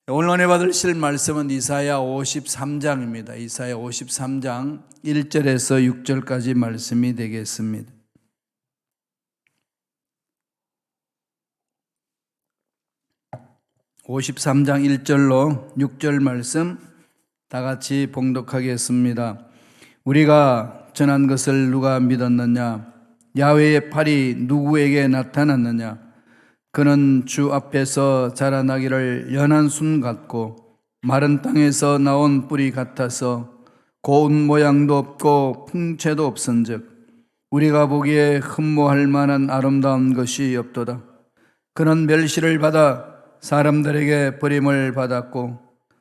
오늘 은혜 받으실 말씀은 이사야 53장입니다. 이사야 53장 1절에서 6절까지 말씀이 되겠습니다. (53장) 1절로 6절 말씀 다 같이 봉독하겠습니다. 우리가 전한 것을 누가 믿었느냐? 야훼의 팔이 누구에게 나타났느냐? 그는 주 앞에서 자라나기를 연한 순 같고 마른 땅에서 나온 뿌리 같아서 고운 모양도 없고 풍채도 없은즉 우리가 보기에 흠모할 만한 아름다운 것이 없도다. 그는 멸시를 받아 사람들에게 버림을 받았고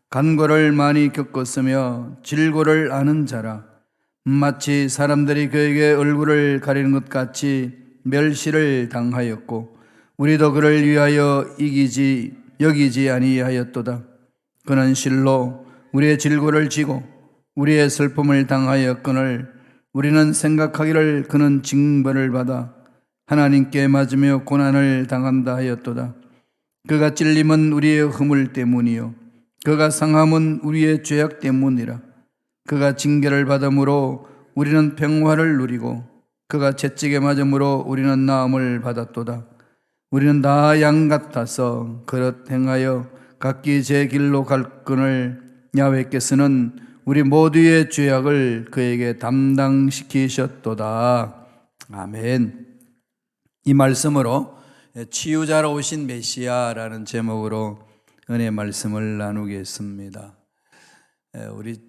간고를 많이 겪었으며 질고를 아는 자라. 마치 사람들이 그에게 얼굴을 가리는 것 같이 멸시를 당하였고 우리도 그를 위하여 여기지 아니하였도다. 그는 실로 우리의 질고를 지고 우리의 슬픔을 당하였거늘 우리는 생각하기를 그는 징벌을 받아 하나님께 맞으며 고난을 당한다 하였도다. 그가 찔림은 우리의 허물 때문이요 그가 상함은 우리의 죄악 때문이라. 그가 징계를 받음으로 우리는 평화를 누리고 그가 채찍에 맞음으로 우리는 나음을 받았도다. 우리는 다 양 같아서 그릇 행하여 각기 제 길로 갈거늘 야훼께서는 우리 모두의 죄악을 그에게 담당시키셨도다. 아멘. 이 말씀으로 치유자로 오신 메시아라는 제목으로 은혜 말씀을 나누겠습니다. 우리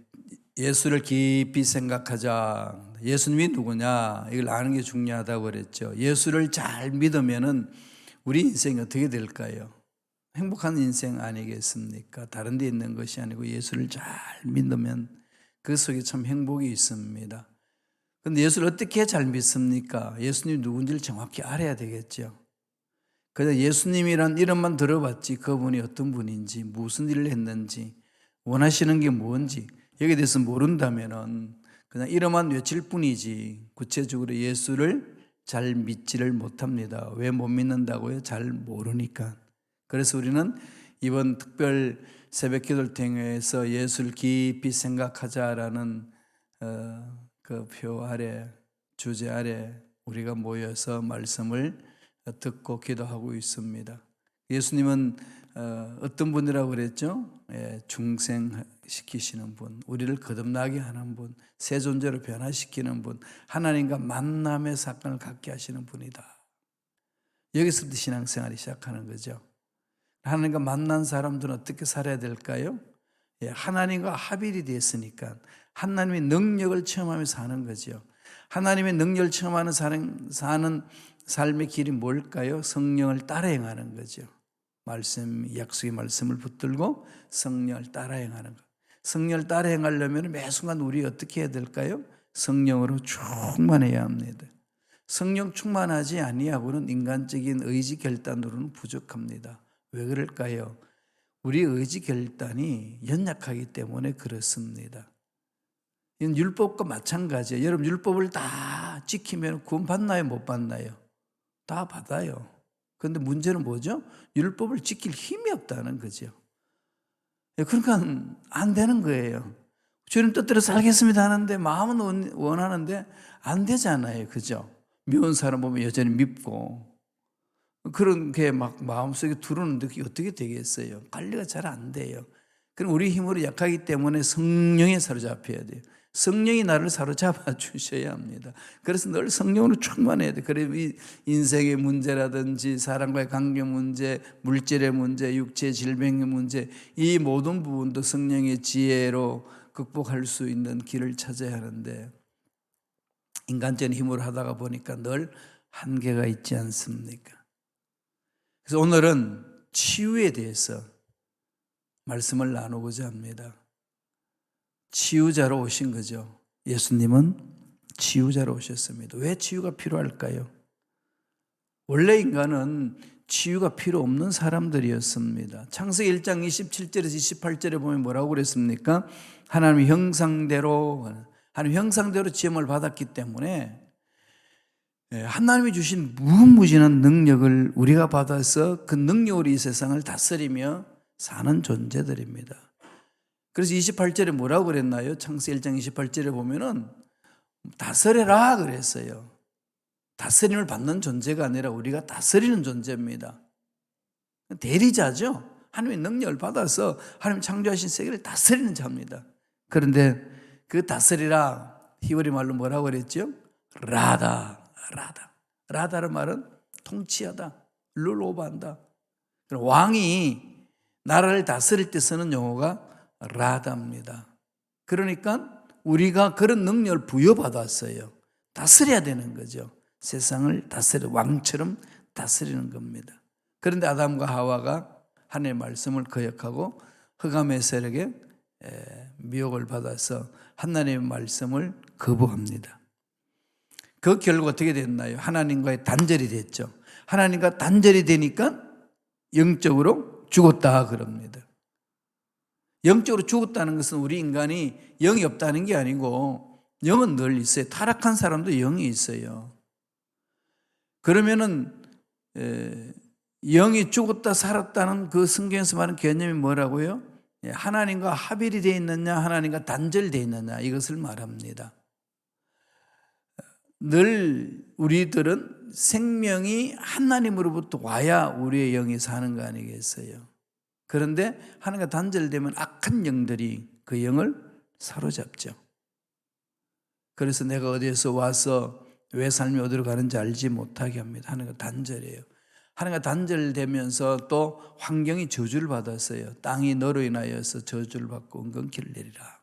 예수를 깊이 생각하자. 예수님이 누구냐? 이걸 아는 게 중요하다고 그랬죠. 예수를 잘 믿으면은 우리 인생이 어떻게 될까요? 행복한 인생 아니겠습니까? 다른 데 있는 것이 아니고 예수를 잘 믿으면 그 속에 참 행복이 있습니다. 그런데 예수를 어떻게 잘 믿습니까? 예수님이 누군지를 정확히 알아야 되겠죠. 그냥 예수님이란 이름만 들어봤지 그분이 어떤 분인지 무슨 일을 했는지 원하시는 게 뭔지 여기에 대해서 모른다면 그냥 이름만 외칠 뿐이지 구체적으로 예수를 잘 믿지를 못합니다. 왜 못 믿는다고요? 잘 모르니까. 그래서 우리는 이번 특별 새벽기도를 통해서 예수를 깊이 생각하자라는 그 표 아래, 주제 아래 우리가 모여서 말씀을 듣고 기도하고 있습니다. 예수님은 어떤 분이라고 그랬죠? 중생시키시는 분, 우리를 거듭나게 하는 분, 새 존재로 변화시키는 분, 하나님과 만남의 사건을 갖게 하시는 분이다. 여기서부터 신앙생활이 시작하는 거죠. 하나님과 만난 사람들은 어떻게 살아야 될까요? 하나님과 합일이 됐으니까 하나님의 능력을 체험하면서 사는 거죠. 하나님의 능력을 체험하는 사는 삶의 길이 뭘까요? 성령을 따라 행하는 거죠. 약속의 말씀을 붙들고 성령을 따라 행하는 것. 성령을 따라 행하려면 매 순간 우리 어떻게 해야 될까요? 성령으로 충만해야 합니다. 성령 충만하지 아니하고는 인간적인 의지 결단으로는 부족합니다. 왜 그럴까요? 우리 의지 결단이 연약하기 때문에 그렇습니다. 이건 율법과 마찬가지예요. 여러분 율법을 다 지키면 구원 받나요? 못 받나요? 다 받아요. 그런데 문제는 뭐죠? 율법을 지킬 힘이 없다는 거죠. 그러니까 안 되는 거예요. 주님 뜻대로 살겠습니다 하는데 마음은 원하는데 안 되잖아요. 그죠? 미운 사람 보면 여전히 밉고 그런 게 막 마음속에 들어오는데 그게 어떻게 되겠어요? 관리가 잘 안 돼요. 그럼 우리 힘으로 약하기 때문에 성령에 사로잡혀야 돼요. 성령이 나를 사로잡아 주셔야 합니다. 그래서 늘 성령으로 충만해야 돼요. 그래서 이 인생의 문제라든지 사람과의 관계 문제, 물질의 문제, 육체의 질병의 문제 이 모든 부분도 성령의 지혜로 극복할 수 있는 길을 찾아야 하는데 인간적인 힘으로 하다가 보니까 늘 한계가 있지 않습니까? 그래서 오늘은 치유에 대해서 말씀을 나누고자 합니다. 치유자로 오신 거죠. 예수님은 치유자로 오셨습니다. 왜 치유가 필요할까요? 원래 인간은 치유가 필요 없는 사람들이었습니다. 창세기 1장 27절에서 28절에 보면 뭐라고 그랬습니까? 하나님 형상대로 지음을 받았기 때문에 하나님이 주신 무궁무진한 능력을 우리가 받아서 그 능력으로 이 세상을 다스리며 사는 존재들입니다. 그래서 28절에 뭐라고 그랬나요? 창세기 1장 28절에 보면은 다스려라 그랬어요. 다스림을 받는 존재가 아니라 우리가 다스리는 존재입니다. 대리자죠. 하나님의 능력을 받아서 하나님 창조하신 세계를 다스리는 자입니다. 그런데 그 다스리라 히브리 말로 뭐라고 그랬죠? 라다. 라다는 말은 통치하다, 룰오버한다. 왕이 나라를 다스릴 때 쓰는 용어가 라다입니다. 그러니까 우리가 그런 능력을 부여받았어요. 다스려야 되는 거죠. 세상을 다스려 왕처럼 다스리는 겁니다. 그런데 아담과 하와가 하나님의 말씀을 거역하고 흑암의 세력에 미혹을 받아서 하나님의 말씀을 거부합니다. 그 결과 어떻게 됐나요? 하나님과의 단절이 됐죠. 하나님과 단절이 되니까 영적으로 죽었다 그럽니다. 영적으로 죽었다는 것은 우리 인간이 영이 없다는 게 아니고 영은 늘 있어요. 타락한 사람도 영이 있어요. 그러면은 영이 죽었다 살았다는 그 성경에서 말하는 개념이 뭐라고요? 하나님과 합일이 되어 있느냐 하나님과 단절되어 있느냐 이것을 말합니다. 늘 우리들은 생명이 하나님으로부터 와야 우리의 영이 사는 거 아니겠어요? 그런데 하나님과 단절되면 악한 영들이 그 영을 사로잡죠. 그래서 내가 어디에서 와서 왜 삶이 어디로 가는지 알지 못하게 합니다. 하나님과 단절이에요. 하나님과 단절되면서 또 환경이 저주를 받았어요. 땅이 너로 인하여서 저주를 받고 은근키를 내리라.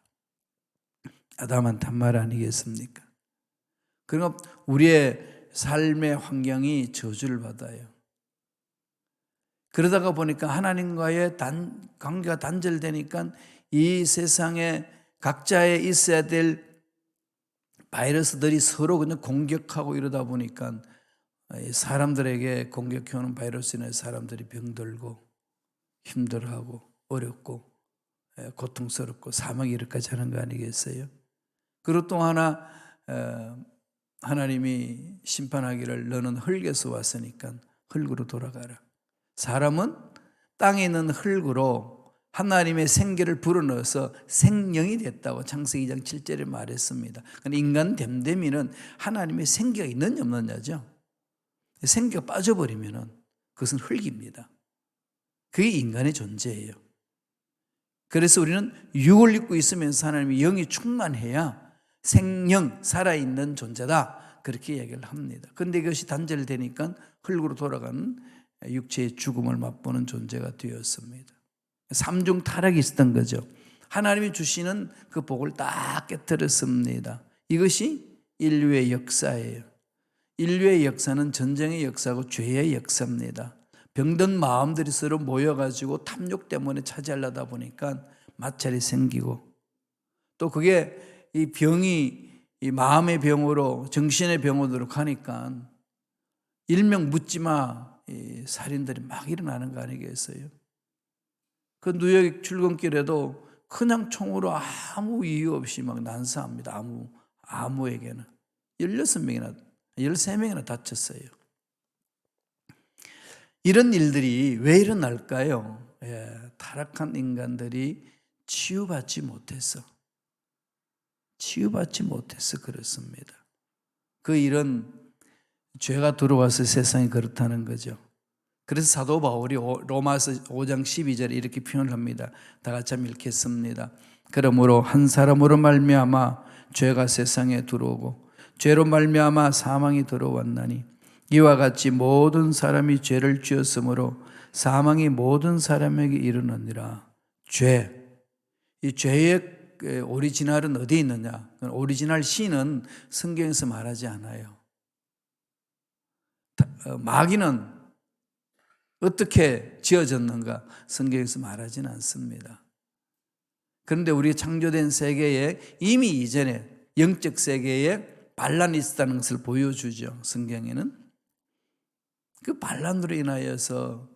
아담한테 한 말 아니겠습니까? 그러니까 우리의 삶의 환경이 저주를 받아요. 그러다가 보니까 하나님과의 관계가 단절되니까 이 세상에 각자에 있어야 될 바이러스들이 서로 그냥 공격하고 이러다 보니까 사람들에게 공격해오는 바이러스로 인해 사람들이 병들고 힘들어하고 어렵고 고통스럽고 사망이 이렇게까지 하는 거 아니겠어요? 그리고 또 하나 하나님이 심판하기를 너는 흙에서 왔으니까 흙으로 돌아가라. 사람은 땅에 있는 흙으로 하나님의 생기를 불어넣어서 생명이 됐다고 창세기 2장 7절에 말했습니다. 그런데 인간 됨됨이는 하나님의 생기가 있느냐 없느냐죠. 생기가 빠져버리면 그것은 흙입니다. 그게 인간의 존재예요. 그래서 우리는 육을 입고 있으면서 하나님의 영이 충만해야 생명, 살아있는 존재다 그렇게 얘기를 합니다. 그런데 이것이 단절되니까 흙으로 돌아가는 육체의 죽음을 맛보는 존재가 되었습니다. 삼중 타락이 있었던 거죠. 하나님이 주시는 그 복을 다 깨뜨렸습니다. 이것이 인류의 역사예요. 인류의 역사는 전쟁의 역사고 죄의 역사입니다. 병든 마음들이 서로 모여가지고 탐욕 때문에 차지하려다 보니까 마찰이 생기고 또 그게 이 병이 이 마음의 병으로 정신의 병으로 가니까 일명 묻지마 살인들이 막 일어나는 거 아니겠어요? 그 뉴욕 출근길에도 그냥 총으로 아무 이유 없이 막 난사합니다. 아무에게나 16명이나 13명이나 다쳤어요. 이런 일들이 왜 일어날까요? 타락한 인간들이 치유받지 못해서 그렇습니다. 그 일은 죄가 들어와서 세상이 그렇다는 거죠. 그래서 사도 바울이 로마서 5장 12절에 이렇게 표현을 합니다. 다 같이 한번 읽겠습니다. 그러므로 한 사람으로 말미암아 죄가 세상에 들어오고 죄로 말미암아 사망이 들어왔나니 이와 같이 모든 사람이 죄를 지었으므로 사망이 모든 사람에게 이르느니라. 이 죄의 오리지널은 어디에 있느냐? 오리지널 시는 성경에서 말하지 않아요. 마귀는 어떻게 지어졌는가 성경에서 말하지는 않습니다. 그런데 우리 창조된 세계에 이미 이전에 영적 세계에 반란이 있었다는 것을 보여주죠. 성경에는 그 반란으로 인하여서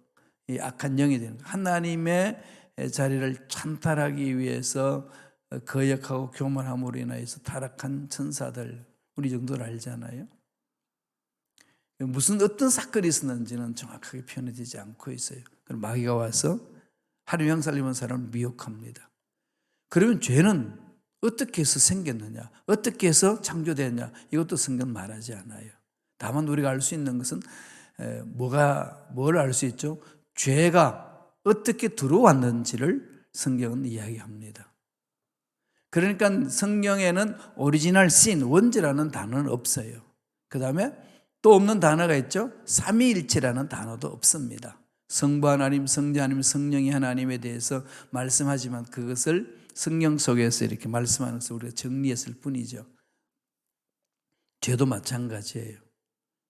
이 악한 영이 되는 거예요. 하나님의 자리를 찬탈하기 위해서 거역하고 교만함으로 인하여서 타락한 천사들 우리 정도를 알잖아요. 무슨 어떤 사건이 있었는지는 정확하게 표현되지 않고 있어요. 그럼 마귀가 와서 하나님 형상을 입은 사람을 미혹합니다. 그러면 죄는 어떻게 해서 생겼느냐, 어떻게 해서 창조됐느냐, 이것도 성경 말하지 않아요. 다만 우리가 알 수 있는 것은 뭘 알 수 있죠? 죄가 어떻게 들어왔는지를 성경은 이야기합니다. 그러니까 성경에는 오리지널 신, 원죄라는 단어는 없어요. 그 다음에 또 없는 단어가 있죠. 삼위일체라는 단어도 없습니다. 성부 하나님, 성자 하나님, 성령이 하나님에 대해서 말씀하지만 그것을 성경 속에서 이렇게 말씀하는 것을 우리가 정리했을 뿐이죠. 죄도 마찬가지예요.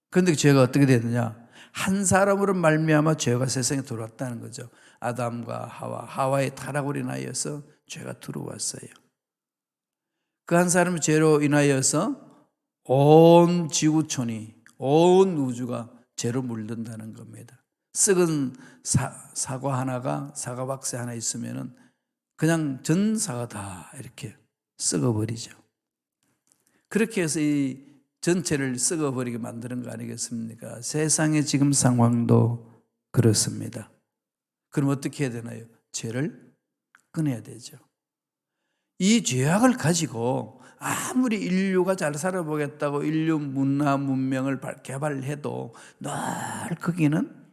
그런데 죄가 어떻게 되느냐? 한 사람으로 말미암아 죄가 세상에 들어왔다는 거죠. 아담과 하와의 타락으로 인하여서 죄가 들어왔어요. 그 한 사람의 죄로 인하여서 온 지구촌이, 온 우주가 죄로 물든다는 겁니다. 썩은 사과 하나가, 사과 박스 하나 있으면은 그냥 전 사과 다 이렇게 썩어버리죠. 그렇게 해서 이 전체를 썩어버리게 만드는 거 아니겠습니까? 세상의 지금 상황도 그렇습니다. 그럼 어떻게 해야 되나요? 죄를 끊어야 되죠. 이 죄악을 가지고 아무리 인류가 잘 살아보겠다고 인류 문화 문명을 개발해도 늘 거기는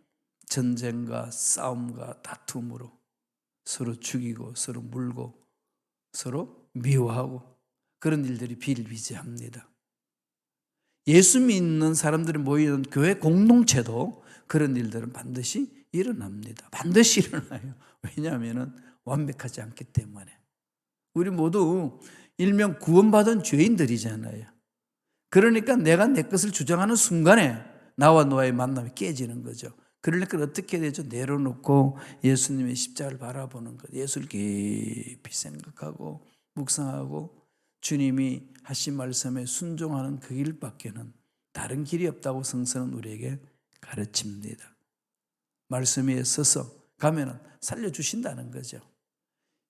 전쟁과 싸움과 다툼으로 서로 죽이고 서로 물고 서로 미워하고 그런 일들이 비일비재합니다. 예수 믿는 사람들이 모이는 교회 공동체도 그런 일들은 반드시 일어납니다. 반드시 일어나요. 왜냐하면 완벽하지 않기 때문에. 우리 모두 일명 구원받은 죄인들이잖아요. 그러니까 내가 내 것을 주장하는 순간에 나와 너와의 만남이 깨지는 거죠. 그러니까 어떻게 되죠? 내려놓고 예수님의 십자가를 바라보는 것. 예수를 깊이 생각하고 묵상하고 주님이 하신 말씀에 순종하는 그 길밖에는 다른 길이 없다고 성서는 우리에게 가르칩니다. 말씀 위에 서서 가면은 살려주신다는 거죠.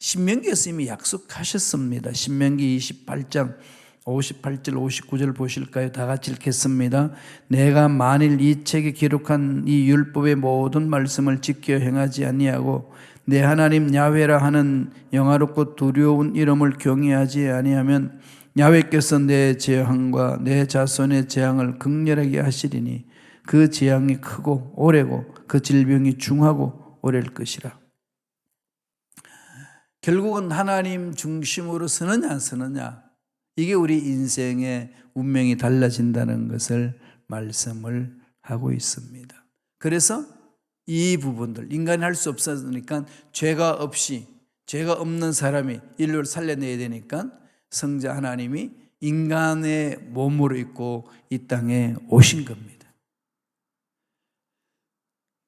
신명기에서 이미 약속하셨습니다. 신명기 28장 58절 59절 보실까요? 다 같이 읽겠습니다. 내가 만일 이 책에 기록한 이 율법의 모든 말씀을 지켜 행하지 아니하고 내 하나님 야훼라 하는 영화롭고 두려운 이름을 경외하지 아니하면 야훼께서 내 재앙과 내 자손의 재앙을 극렬하게 하시리니 그 재앙이 크고 오래고 그 질병이 중하고 오래일 것이라. 결국은 하나님 중심으로 서느냐 안 서느냐, 이게 우리 인생의 운명이 달라진다는 것을 말씀을 하고 있습니다. 그래서 이 부분들, 인간이 할 수 없으니까 죄가 없는 사람이 인류를 살려내야 되니까 성자 하나님이 인간의 몸으로 있고 이 땅에 오신 겁니다.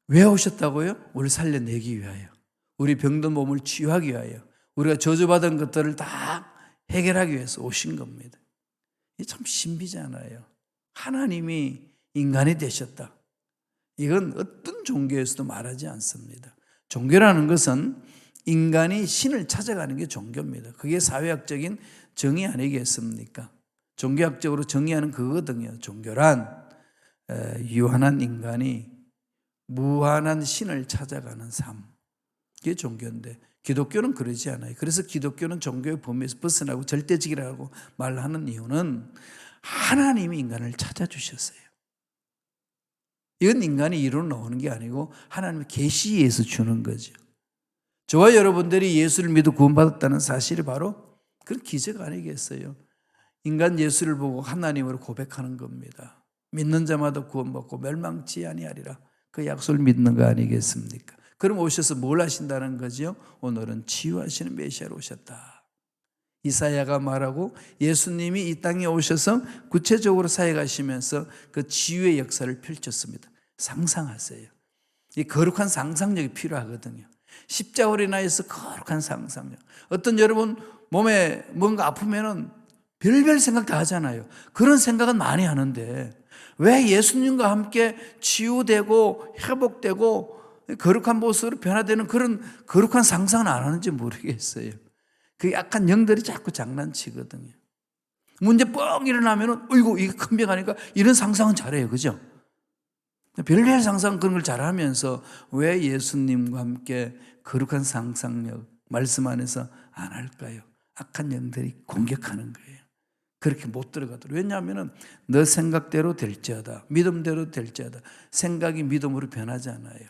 왜 오셨다고요? 우리를 살려내기 위하여, 우리 병든 몸을 치유하기 위하여, 우리가 저주받은 것들을 다 해결하기 위해서 오신 겁니다. 이게 참 신비잖아요. 하나님이 인간이 되셨다. 이건 어떤 종교에서도 말하지 않습니다. 종교라는 것은 인간이 신을 찾아가는 게 종교입니다. 그게 사회학적인 정의 아니겠습니까? 종교학적으로 정의하는 그거거든요. 종교란 유한한 인간이 무한한 신을 찾아가는 삶, 그게 종교인데 기독교는 그러지 않아요. 그래서 기독교는 종교의 범위에서 벗어나고 절대적이라고 말하는 이유는 하나님이 인간을 찾아주셨어요. 이건 인간이 이루어놓는 게 아니고 하나님의 계시에서 주는 거죠. 저와 여러분들이 예수를 믿어 구원받았다는 사실이 바로 그런 기적 아니겠어요? 인간 예수를 보고 하나님으로 고백하는 겁니다. 믿는 자마다 구원받고 멸망치 아니하리라. 그 약속을 믿는 거 아니겠습니까? 그럼 오셔서 뭘 하신다는 거죠? 오늘은 치유하시는 메시아로 오셨다. 이사야가 말하고 예수님이 이 땅에 오셔서 구체적으로 사역하시면서 그 치유의 역사를 펼쳤습니다. 상상하세요. 이 거룩한 상상력이 필요하거든요. 십자가로 인하여서 거룩한 상상력. 어떤 여러분 몸에 뭔가 아프면은 별별 생각 다 하잖아요. 그런 생각은 많이 하는데 왜 예수님과 함께 치유되고 회복되고 거룩한 모습으로 변화되는 그런 거룩한 상상은 안 하는지 모르겠어요. 그 약간 영들이 자꾸 장난치거든요. 문제 뻥 일어나면은 어이구 이게 큰 병 아니까 이런 상상은 잘해요. 그죠? 별별 상상 그런 걸 잘하면서 왜 예수님과 함께 거룩한 상상력, 말씀 안에서 안 할까요? 악한 영들이 공격하는 거예요. 그렇게 못 들어가도록. 왜냐하면 너 생각대로 될지어다, 믿음대로 될지어다. 생각이 믿음으로 변하지 않아요.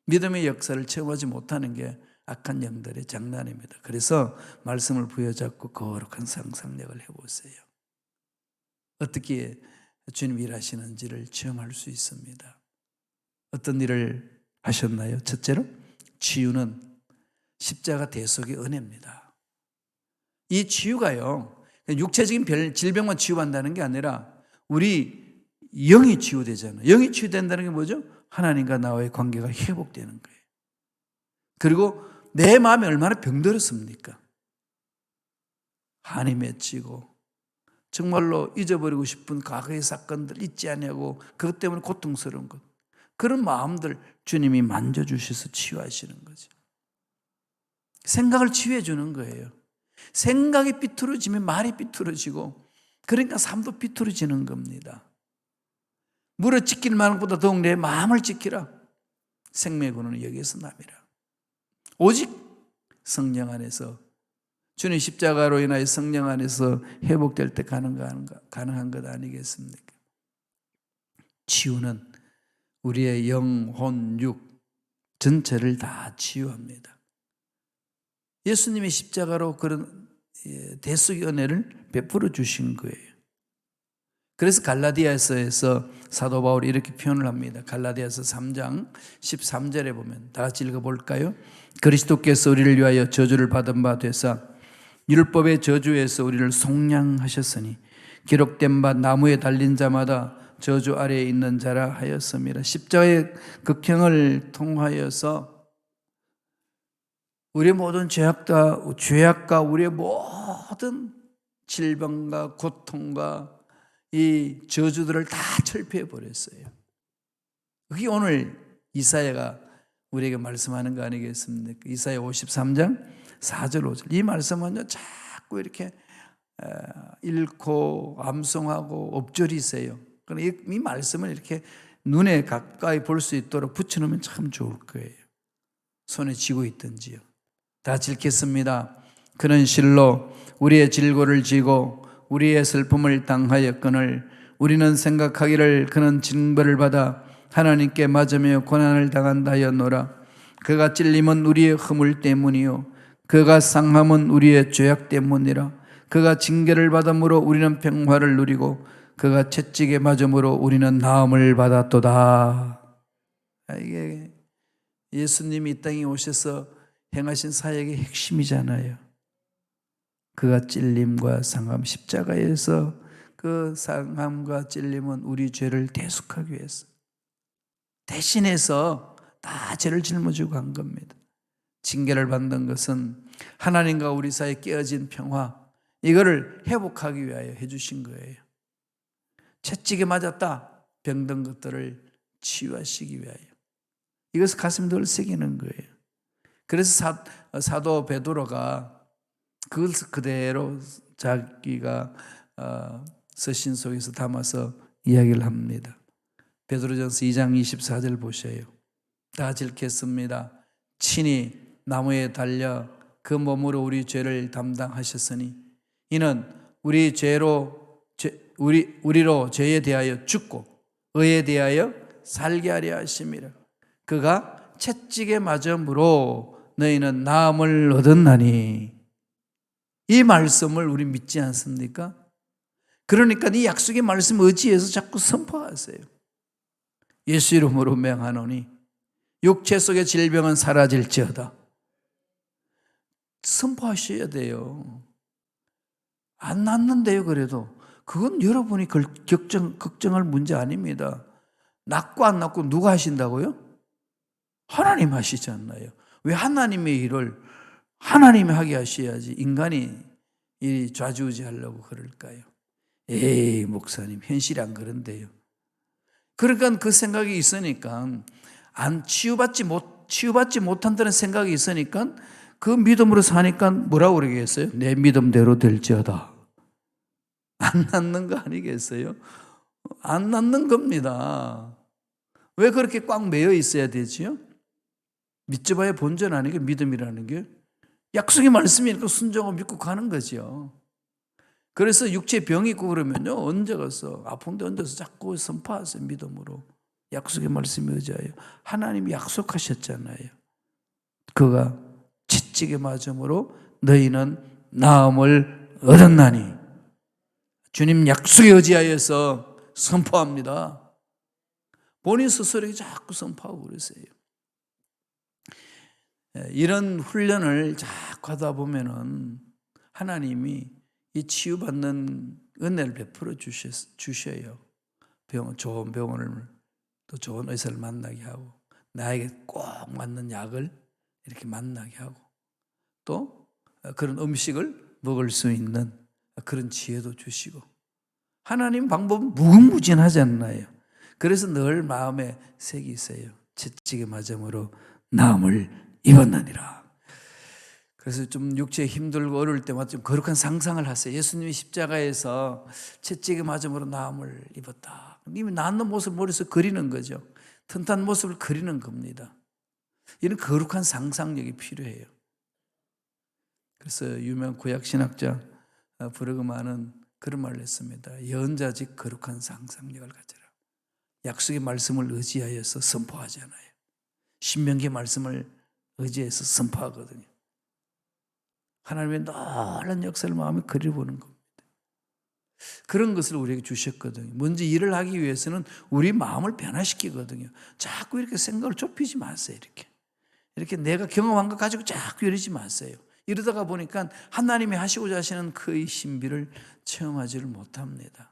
믿음의 역사를 체험하지 못하는 게 악한 영들의 장난입니다. 그래서 말씀을 부여잡고 거룩한 상상력을 해보세요. 어떻게 주님 일하시는지를 체험할 수 있습니다. 어떤 일을 하셨나요? 첫째로 치유는 십자가 대속의 은혜입니다. 이 치유가요, 육체적인 질병만 치유한다는 게 아니라 우리 영이 치유되잖아요. 영이 치유된다는 게 뭐죠? 하나님과 나와의 관계가 회복되는 거예요. 그리고 내 마음이 얼마나 병들었습니까? 한이 맺히고 정말로 잊어버리고 싶은 과거의 사건들 잊지 않냐고 그것 때문에 고통스러운 것, 그런 마음들 주님이 만져주셔서 치유하시는 거죠. 생각을 치유해 주는 거예요. 생각이 삐뚤어지면 말이 삐뚤어지고, 그러니까 삶도 삐뚤어지는 겁니다. 물어 지킬 만한 것보다 더욱 내 마음을 지키라. 생명의 근원은 여기에서 남이라. 오직 성령 안에서, 주님 십자가로 인하여 성령 안에서 회복될 때 가능한 것 아니겠습니까? 치유는 우리의 영혼, 육 전체를 다 치유합니다. 예수님이 십자가로 그런 대속의 은혜를 베풀어 주신 거예요. 그래서 갈라디아서에서 사도 바울이 이렇게 표현을 합니다. 갈라디아서 3장 13절에 보면, 다 같이 읽어볼까요? 그리스도께서 우리를 위하여 저주를 받은 바 되사 율법의 저주에서 우리를 속량하셨으니 기록된 바 나무에 달린 자마다 저주 아래에 있는 자라 하였습니다. 십자가의 극형을 통하여서 우리의 모든 죄악과 우리의 모든 질병과 고통과 이 저주들을 다 철폐해 버렸어요. 그게 오늘 이사야가 우리에게 말씀하는 거 아니겠습니까? 이사야 53장 4절 5절. 이 말씀은요, 자꾸 이렇게 읽고 암송하고 엎조리세요. 이 말씀을 이렇게 눈에 가까이 볼 수 있도록 붙여놓으면 참 좋을 거예요. 손에 쥐고 있든지요. 다 읽겠습니다. 그는 실로 우리의 질고를 지고 우리의 슬픔을 당하였거늘 우리는 생각하기를 그는 징벌을 받아 하나님께 맞으며 고난을 당한다 하였노라. 그가 찔림은 우리의 허물 때문이요 그가 상함은 우리의 죄악 때문이라. 그가 징계를 받음으로 우리는 평화를 누리고 그가 채찍에 맞음으로 우리는 나음을 받았도다. 이게 예수님이 이 땅에 오셔서 행하신 사역의 핵심이잖아요. 그가 찔림과 상함, 십자가에서 그 상함과 찔림은 우리 죄를 대속하기 위해서 대신해서 다 죄를 짊어지고 간 겁니다. 징계를 받는 것은 하나님과 우리 사이에 깨어진 평화, 이거를 회복하기 위하여 해주신 거예요. 채찍에 맞았다, 병든 것들을 치유하시기 위하여. 이것을 가슴에 늘 새기는 거예요. 그래서 사도 베드로가 그것을 그대로 자기가 서신 속에서 담아서 이야기를 합니다. 베드로전서 2장 24절 보셔요. 다 읽겠습니다. 친히 나무에 달려 그 몸으로 우리 죄를 담당하셨으니 이는 우리로 죄에 대하여 죽고 의에 대하여 살게 하려 하심이라. 그가 채찍에 맞음으로 너희는 나음을 얻었나니. 이 말씀을 우리 믿지 않습니까? 그러니까 이 약속의 말씀 의지해서 자꾸 선포하세요. 예수 이름으로 명하노니 육체 속의 질병은 사라질지어다. 선포하셔야 돼요. 안 낫는데요. 그래도 그건 여러분이 걱정할 문제 아닙니다. 낫고 안 낫고 누가 하신다고요? 하나님 하시지 않나요? 왜 하나님의 일을 하나님이 하게 하셔야지 인간이 이 좌지우지하려고 그럴까요? 에이 목사님 현실이 안 그런데요. 그러니까 그 생각이 있으니까 치유받지 못한다는 생각이 있으니까 그 믿음으로 사니까 뭐라고 그러겠어요? 내 믿음대로 될지어다. 안 낫는 거 아니겠어요? 안 낫는 겁니다. 왜 그렇게 꽉 매여 있어야 되지요? 믿져봐야 본전 아니게 믿음이라는 게 약속의 말씀이니까 순종하고 믿고 가는 거죠. 그래서 육체 병이 있고 그러면요, 언제 가서 아픈데 얹어서 자꾸 선포하세요. 믿음으로 약속의 말씀에 의지하여. 하나님이 약속하셨잖아요. 그가 채찍에 맞음으로 너희는 나음을 얻었나니. 주님 약속에 의지하여서 선포합니다. 본인 스스로에게 자꾸 선포하고 그러세요. 이런 훈련을 자꾸 하다 보면은 하나님이 이 치유받는 은혜를 베풀어 주셔요. 좋은 병원을, 또 좋은 의사를 만나게 하고, 나에게 꼭 맞는 약을 이렇게 만나게 하고, 또 그런 음식을 먹을 수 있는 그런 지혜도 주시고, 하나님 방법은 무궁무진하지 않나요? 그래서 늘 마음에 새기세요. 채찍에 맞음으로 나음을 입었느니라. 그래서 좀 육체에 힘들고 어려울 때마다 좀 거룩한 상상을 하세요. 예수님이 십자가에서 채찍에 맞음으로 나음을 입었다. 이미 낫는 모습을 머릿속에 그리는 거죠. 튼튼한 모습을 그리는 겁니다. 이런 거룩한 상상력이 필요해요. 그래서 유명한 구약신학자 브르그만은 그런 말을 했습니다. 예언자직 거룩한 상상력을 가져라. 약속의 말씀을 의지하여서 선포하잖아요. 신명기의 말씀을 의지해서 선포하거든요. 하나님의 놀라운 역사를 마음에 그려보는 겁니다. 그런 것을 우리에게 주셨거든요. 먼저 일을 하기 위해서는 우리 마음을 변화시키거든요. 자꾸 이렇게 생각을 좁히지 마세요. 이렇게 내가 경험한 것 가지고 자꾸 이러지 마세요. 이러다가 보니까 하나님이 하시고자 하시는 그의 신비를 체험하지를 못합니다.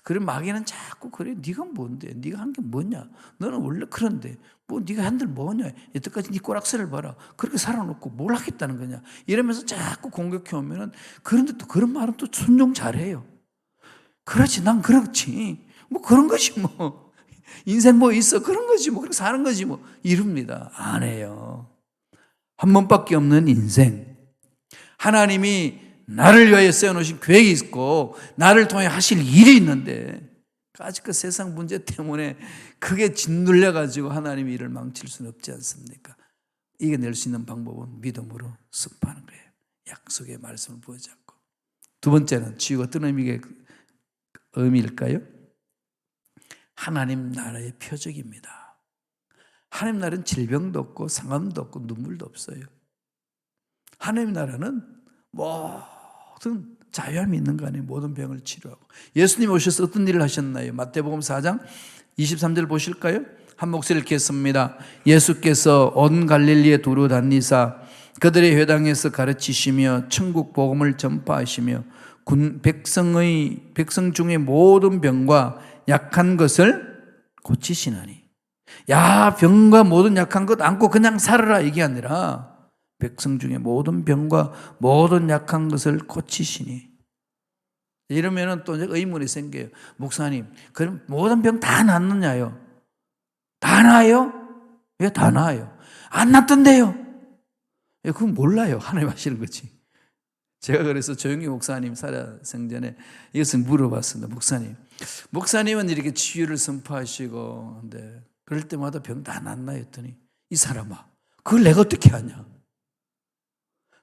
그럼 마귀는 자꾸 그래, 네가 뭔데? 네가 한 게 뭐냐? 너는 원래 그런데 뭐 네가 한들 뭐냐? 여태까지 네 꼬락서를 봐라. 그렇게 살아놓고 뭘 하겠다는 거냐? 이러면서 자꾸 공격해 오면은, 그런데 또 그런 말은 또 순종 잘해요. 그렇지, 난 그렇지. 뭐 그런 거지 뭐. 인생 뭐 있어? 그런 거지 뭐. 그렇게 사는 거지 뭐. 이럽니다. 안 해요. 한 번밖에 없는 인생. 하나님이 나를 위하여 세워놓으신 계획이 있고 나를 통해 하실 일이 있는데, 아직까지 세상 문제 때문에 그게 짓눌려가지고 하나님의 일을 망칠 수는 없지 않습니까? 이겨낼 수 있는 방법은 믿음으로 습하는 거예요. 약속의 말씀을 부여잡고. 두 번째는 치유가 어떤 의미일까요? 하나님 나라의 표적입니다. 하나님 나라는 질병도 없고 상함도 없고 눈물도 없어요. 하나님 나라는 모든 자유함이 있는 거 아니에요. 모든 병을 치료하고. 예수님 오셔서 어떤 일을 하셨나요? 마태복음 4장 23절 보실까요? 한 목소리를 읽겠습니다. 예수께서 온 갈릴리에 두루 다니사 그들의 회당에서 가르치시며 천국 복음을 전파하시며 백성 중에 모든 병과 약한 것을 고치시나니. 야, 병과 모든 약한 것 안고 그냥 살아라, 이게 아니라 백성 중에 모든 병과 모든 약한 것을 고치시니. 이러면은 또 의문이 생겨요. 목사님, 그럼 모든 병 다 낫느냐요? 다 나아요? 왜 다 나아요? 안 낫던데요? 그건 몰라요. 하나님 하시는 거지. 제가 그래서 조용기 목사님 살아생전에 이것을 물어봤습니다. 목사님은 이렇게 치유를 선포하시고, 근데 그럴 때마다 병 다 낫나요? 했더니, 이 사람아, 그걸 내가 어떻게 하냐?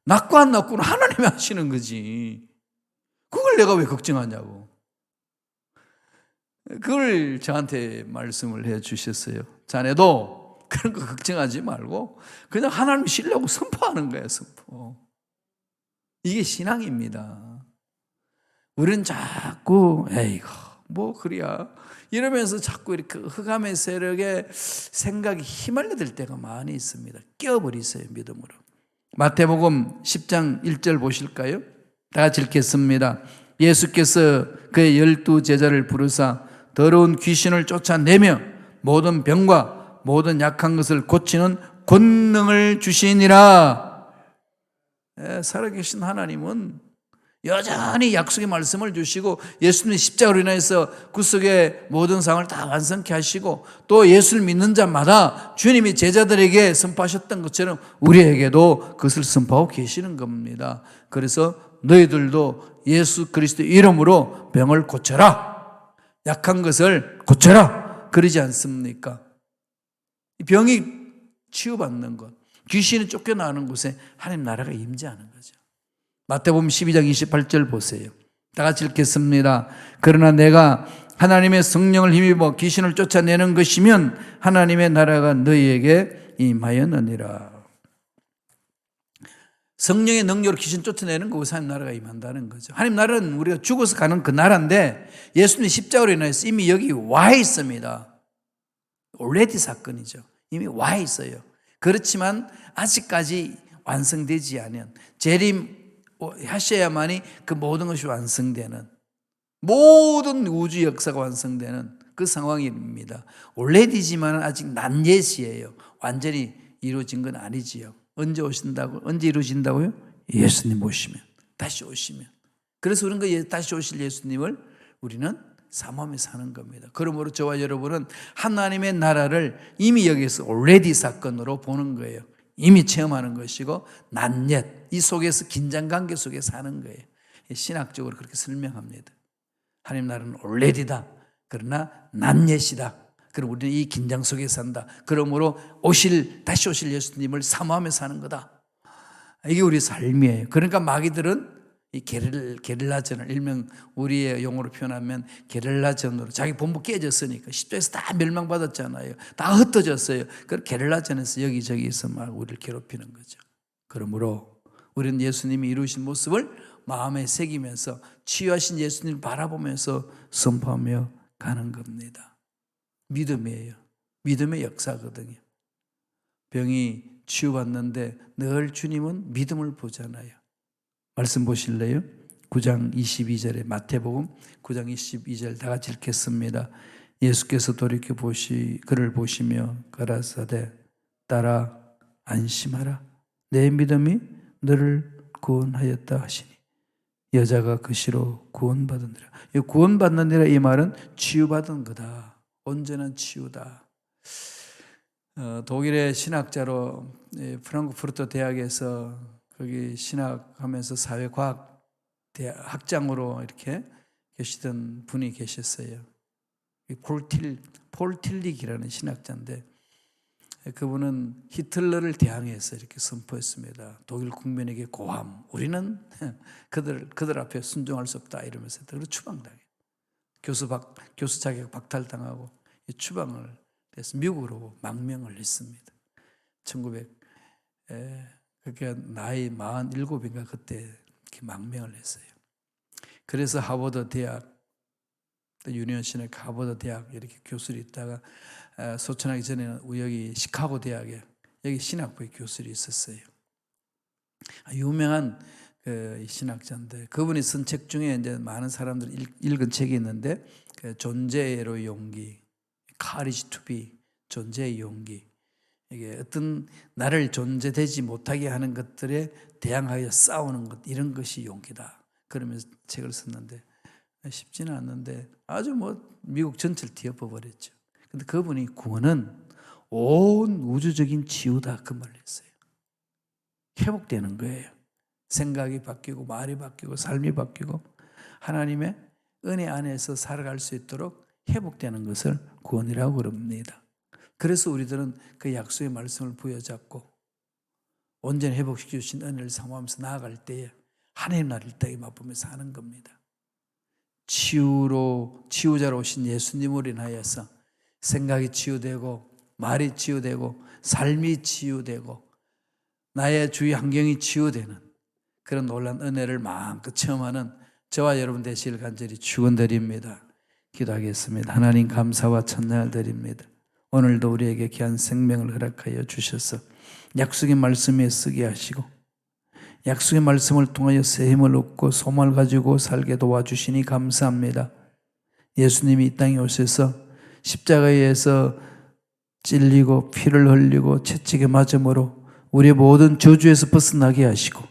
낫고 안 낫고는 하나님이 하시는 거지. 그걸 내가 왜 걱정하냐고. 그걸 저한테 말씀을 해 주셨어요. 자네도 그런 거 걱정하지 말고 그냥 하나님 신뢰하고 선포하는 거야, 선포. 이게 신앙입니다. 우리는 자꾸 에이고 뭐 그래야 이러면서 자꾸 이렇게 흑암의 세력에 생각이 휘말려들 때가 많이 있습니다. 깨어버리세요, 믿음으로. 마태복음 10장 1절 보실까요? 다 같이 읽겠습니다. 예수께서 그의 12 제자를 부르사 더러운 귀신을 쫓아내며 모든 병과 모든 약한 것을 고치는 권능을 주시니라. 살아계신 하나님은 여전히 약속의 말씀을 주시고 예수님의 십자가로 인해서 구속의 모든 상을 다 완성케 하시고 또 예수를 믿는 자마다 주님이 제자들에게 선포하셨던 것처럼 우리에게도 그것을 선포하고 계시는 겁니다. 그래서 너희들도 예수 그리스도 이름으로 병을 고쳐라, 약한 것을 고쳐라, 그러지 않습니까? 병이 치유받는 것, 귀신이 쫓겨나는 곳에 하나님 나라가 임재하는 거죠. 마태복음 12장 28절 보세요. 다 같이 읽겠습니다. 그러나 내가 하나님의 성령을 힘입어 귀신을 쫓아내는 것이면 하나님의 나라가 너희에게 임하였느니라. 성령의 능력으로 귀신 쫓아내는 것에 하나님 나라가 임한다는 거죠. 하나님 나라는 우리가 죽어서 가는 그 나라인데 예수님 십자가로 인해서 이미 여기 와 있습니다. already 사건이죠. 이미 와 있어요. 그렇지만 아직까지 완성되지 않은 재림하셔야만이 그 모든 것이 완성되는, 모든 우주 역사가 완성되는 그 상황입니다. already지만 아직 not yet이에요. 완전히 이루어진 건 아니지요. 언제 오신다고? 언제 이루어진다고요? 예수님 오시면, 다시 오시면. 그래서 우리는 그 다시 오실 예수님을 우리는 사모하며 사는 겁니다. 그러므로 저와 여러분은 하나님의 나라를 이미 여기서 already 사건으로 보는 거예요. 이미 체험하는 것이고 not yet, 이 속에서 긴장관계 속에 사는 거예요. 신학적으로 그렇게 설명합니다. 하나님 나라는 already다. 그러나 not yet이다. 그럼 우리는 이 긴장 속에 산다. 그러므로 다시 오실 예수님을 사모하며 사는 거다. 이게 우리 삶이에요. 그러니까 마귀들은 이 게릴라전을, 일명 우리의 용어로 표현하면 게릴라전으로, 자기 본부 깨졌으니까 십자에서 다 멸망받았잖아요. 다 흩어졌어요. 그 게릴라전에서 여기저기서 막 우리를 괴롭히는 거죠. 그러므로 우리는 예수님이 이루신 모습을 마음에 새기면서 치유하신 예수님을 바라보면서 선포하며 가는 겁니다. 믿음이에요. 믿음의 역사거든요. 병이 치유받는데 늘 주님은 믿음을 보잖아요. 말씀 보실래요? 9장 22절에 마태복음 9장 22절 다 같이 읽겠습니다. 예수께서 돌이켜 그를 보시며 가라사대 따라 안심하라. 내 믿음이 너를 구원하였다 하시니 여자가 그 시로 구원받으니라. 이 구원받느니라 이 말은 치유받은 거다. 온전한 치유다. 독일의 신학자로 프랑크푸르트 대학에서 거기 신학하면서 사회과학 학장으로 이렇게 계시던 분이 계셨어요. 폴 틸릭이라는 신학자인데 그분은 히틀러를 대항해서 이렇게 선포했습니다. 독일 국민에게 고함. 우리는 그들 앞에 순종할 수 없다 이러면서 그걸 추방당해요. 교수 자격 박탈당하고 추방을 해서 미국으로 망명을 했습니다. 그게 나이 47인가 그때 이렇게 망명을 했어요. 그래서 하버드 대학, 유니온 신학 하버드 대학 이렇게 교수로 있다가 소천하기 전에는 여기 시카고 대학에 여기 신학부의 교수로 있었어요. 유명한 신학자인데 그분이 쓴 책 중에 이제 많은 사람들이 읽은 책이 있는데 존재로 용기, Courage to be, 존재의 용기. 이게 어떤 나를 존재되지 못하게 하는 것들에 대항하여 싸우는 것, 이런 것이 용기다. 그러면서 책을 썼는데 쉽지는 않는데 아주 미국 전체를 뒤엎어 버렸죠. 근데 그분이 구원은 온 우주적인 치유다 그 말을 했어요. 회복되는 거예요. 생각이 바뀌고 말이 바뀌고 삶이 바뀌고 하나님의 은혜 안에서 살아갈 수 있도록 회복되는 것을 구원이라고 그럽니다. 그래서 우리들은 그 약속의 말씀을 부여잡고 온전히 회복시켜 주신 은혜를 사모하면서 나아갈 때에 하나님 나라를 땅에 맛보면서 사는 겁니다. 치유자로 오신 예수님으로 인하여서 생각이 치유되고 말이 치유되고 삶이 치유되고 나의 주위 환경이 치유되는 그런 놀라운 은혜를 마음껏 체험하는 저와 여러분 되시길 간절히 축원드립니다. 기도하겠습니다. 하나님 감사와 찬양을 드립니다. 오늘도 우리에게 귀한 생명을 허락하여 주셔서 약속의 말씀에 쓰게 하시고 약속의 말씀을 통하여 새 힘을 얻고 소망을 가지고 살게 도와주시니 감사합니다. 예수님이 이 땅에 오셔서 십자가에서 찔리고 피를 흘리고 채찍에 맞음으로 우리 모든 저주에서 벗어나게 하시고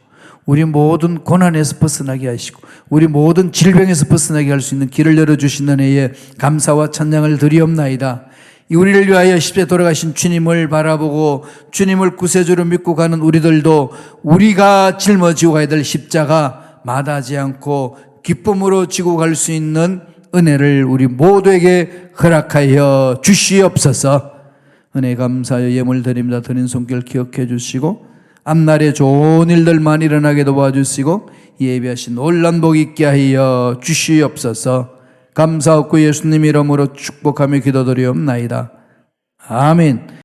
우리 모든 고난에서 벗어나게 하시고 우리 모든 질병에서 벗어나게 할 수 있는 길을 열어주신 은혜에 감사와 찬양을 드리옵나이다. 우리를 위하여 십자가에 돌아가신 주님을 바라보고 주님을 구세주로 믿고 가는 우리들도 우리가 짊어지고 가야 될 십자가 마다하지 않고 기쁨으로 지고 갈 수 있는 은혜를 우리 모두에게 허락하여 주시옵소서. 은혜 감사하여 예물 드립니다. 드린 손길 기억해 주시고 앞날에 좋은 일들만 일어나게 도와주시고 예비하신 놀란 복 있게 하여 주시옵소서. 감사하고 예수님 이름으로 축복하며 기도드리옵나이다. 아멘.